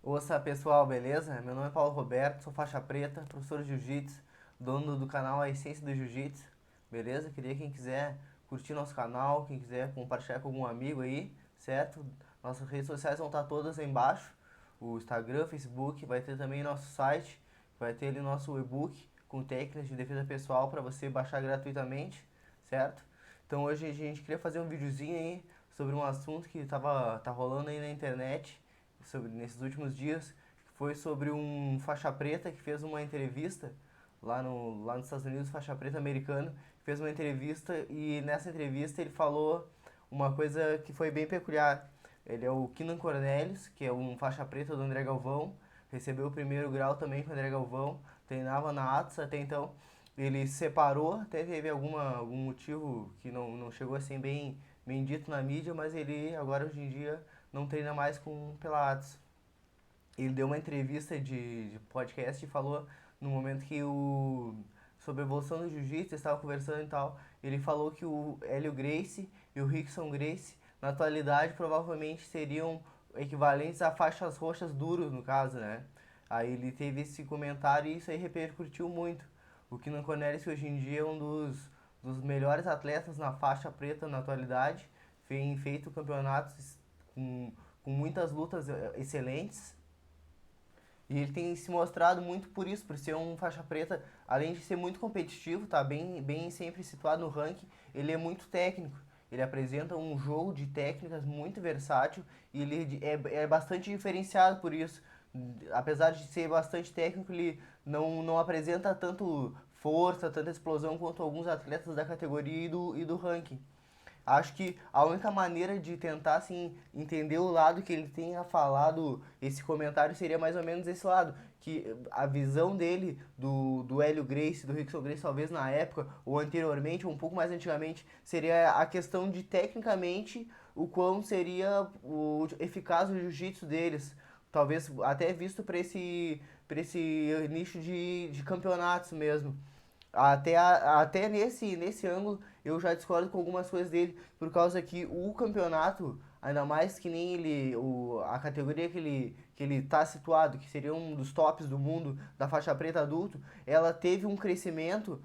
Ouça pessoal, beleza? Meu nome é Paulo Roberto, sou faixa preta, professor de Jiu-Jitsu, dono do canal A Essência do Jiu-Jitsu, beleza? Queria quem quiser curtir nosso canal, quem quiser compartilhar com algum amigo aí, certo? Nossas redes sociais vão estar todas aí embaixo, o Instagram, Facebook, vai ter também nosso site, vai ter ali nosso e-book com técnicas de defesa pessoal para você baixar gratuitamente, certo? Então hoje a gente queria fazer um videozinho aí sobre um assunto que tá rolando aí na internet nesses últimos dias, foi sobre um faixa preta que fez uma entrevista lá nos Estados Unidos, faixa preta americano, fez uma entrevista e nessa entrevista ele falou uma coisa que foi bem peculiar. Ele é o Keenan Cornelius, que é um faixa preta do André Galvão, recebeu o primeiro grau também com o André Galvão, treinava na Atos até então. Ele se separou, até teve algum motivo que não chegou assim bem dito na mídia, mas ele agora hoje em dia não treina mais pela Atos. Ele deu uma entrevista de podcast e falou no momento sobre a evolução do jiu-jitsu, estava conversando e tal, ele falou que o Hélio Gracie e o Rickson Gracie, na atualidade, provavelmente seriam equivalentes a faixas roxas duros, no caso, né? Aí ele teve esse comentário e isso aí repercutiu muito. O Keenan Cornelius, que hoje em dia é um dos melhores atletas na faixa preta na atualidade, tem feito campeonatos com, com muitas lutas excelentes, e ele tem se mostrado muito por isso, por ser um faixa preta, além de ser muito competitivo, tá bem sempre situado no ranking, ele é muito técnico. Ele apresenta um jogo de técnicas muito versátil e ele é bastante diferenciado por isso. Apesar de ser bastante técnico, ele não apresenta tanto força, tanta explosão quanto alguns atletas da categoria e do ranking. Acho que a única maneira de tentar assim entender o lado que ele tenha falado esse comentário seria mais ou menos esse lado, que a visão dele do Hélio Gracie, do Rickson Gracie, talvez na época ou anteriormente, ou um pouco mais antigamente, seria a questão de tecnicamente o quão seria o eficaz o jiu-jitsu deles, talvez até visto para esse nicho de campeonatos mesmo. Até nesse ângulo eu já discordo com algumas coisas dele, por causa que o campeonato, ainda mais que nem a categoria que ele tá situado, que seria um dos tops do mundo da faixa preta adulto, ela teve um crescimento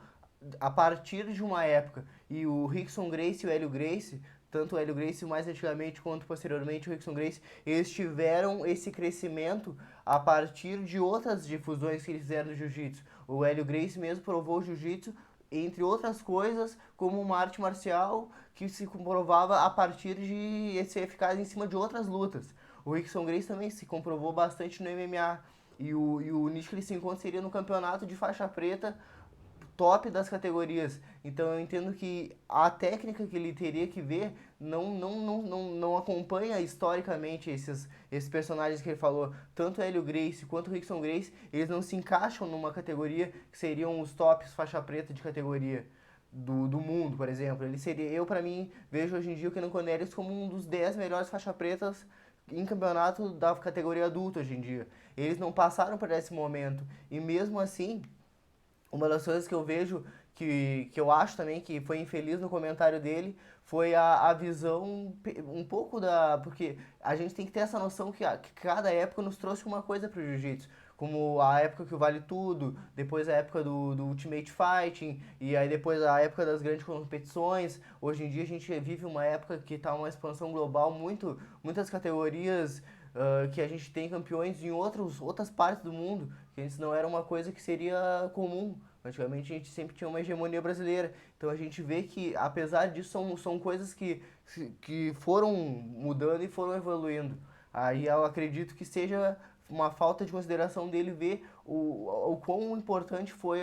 a partir de uma época. E o Rickson Gracie e o Hélio Gracie, tanto o Hélio Gracie mais antigamente quanto posteriormente o Rickson Gracie, eles tiveram esse crescimento a partir de outras difusões que eles fizeram do jiu-jitsu. O Hélio Gracie mesmo provou o jiu-jitsu, entre outras coisas, como uma arte marcial que se comprovava a partir de ser eficaz em cima de outras lutas. O Rickson Gracie também se comprovou bastante no MMA. E o nicho que ele se encontra seria no campeonato de faixa preta top das categorias. Então eu entendo que a técnica que ele teria que ver não acompanha historicamente esses personagens que ele falou. Tanto o Hélio Gracie quanto o Rickson Gracie, eles não se encaixam numa categoria que seriam os tops faixa preta de categoria. Do mundo, por exemplo. Eu para mim, vejo hoje em dia o Kenan Cornelius como um dos 10 melhores faixa pretas em campeonato da categoria adulta hoje em dia. Eles não passaram por esse momento. E mesmo assim, uma das coisas que eu vejo, que eu acho também que foi infeliz no comentário dele, foi a visão um pouco da. Porque a gente tem que ter essa noção que cada época nos trouxe uma coisa pro jiu-jitsu. Como a época que o Vale Tudo, depois a época do Ultimate Fighting, e aí depois a época das grandes competições. Hoje em dia a gente vive uma época que está uma expansão global, muitas categorias que a gente tem campeões em outras partes do mundo, que antes não era uma coisa que seria comum. Antigamente a gente sempre tinha uma hegemonia brasileira. Então a gente vê que, apesar disso, são coisas que foram mudando e foram evoluindo. Aí eu acredito que seja uma falta de consideração dele ver o quão importante foi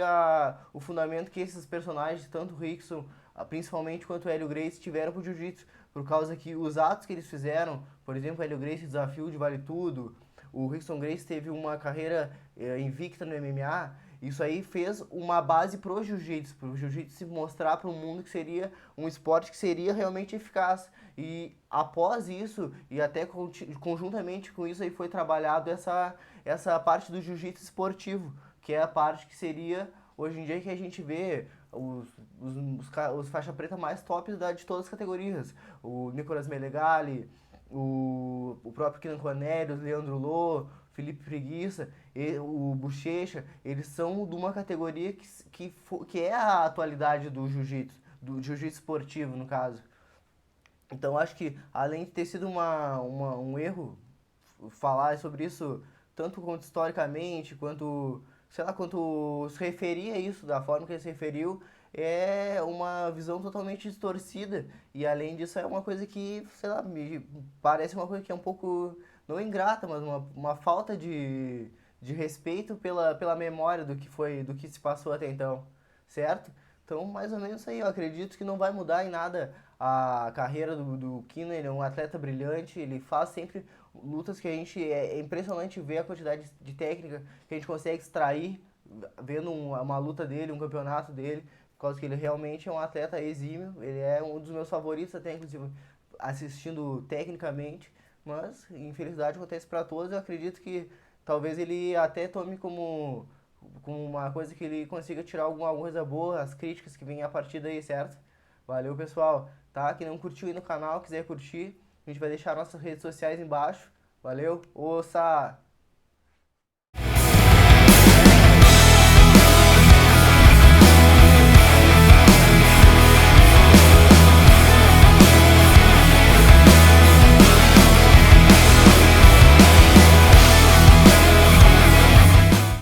o fundamento que esses personagens, tanto o Rickson, principalmente quanto o Hélio Gracie, tiveram pro jiu-jitsu. Por causa que os atos que eles fizeram, por exemplo, o Hélio Gracie desafio de Vale Tudo, o Rickson Gracie teve uma carreira invicta no MMA, isso aí fez uma base pro jiu-jitsu se mostrar para o mundo que seria um esporte que seria realmente eficaz. E após isso, e até conjuntamente com isso aí foi trabalhado essa parte do jiu-jitsu esportivo, que é a parte que seria, hoje em dia, que a gente vê os faixa preta mais tops de todas as categorias. O Nicolas Melegali, o próprio Keenan Cornelius, Leandro Lô, Felipe Preguiça, o Bochecha, eles são de uma categoria que é a atualidade do jiu-jitsu, do jiu-jitsu esportivo, no caso. Então acho que além de ter sido um erro falar sobre isso tanto quanto historicamente, quanto, sei lá, quanto se referir a isso da forma que ele se referiu, é uma visão totalmente distorcida. E além disso é uma coisa que, sei lá, me parece uma coisa que é um pouco, não ingrata, mas uma falta de respeito pela memória do que foi, do que se passou até então, certo? Então, mais ou menos isso aí. Eu acredito que não vai mudar em nada a carreira do Kino. Ele é um atleta brilhante, ele faz sempre lutas que a gente... É impressionante ver a quantidade de técnica que a gente consegue extrair vendo uma luta dele, um campeonato dele, por causa que ele realmente é um atleta exímio. Ele é um dos meus favoritos até, inclusive, assistindo tecnicamente. Mas, infelicidade, acontece para todos. Eu acredito que talvez ele até tome como uma coisa que ele consiga tirar alguma coisa boa, as críticas que vêm a partir daí, certo? Valeu, pessoal, tá? Quem não curtiu aí no canal, quiser curtir, a gente vai deixar nossas redes sociais embaixo. Valeu, ouça!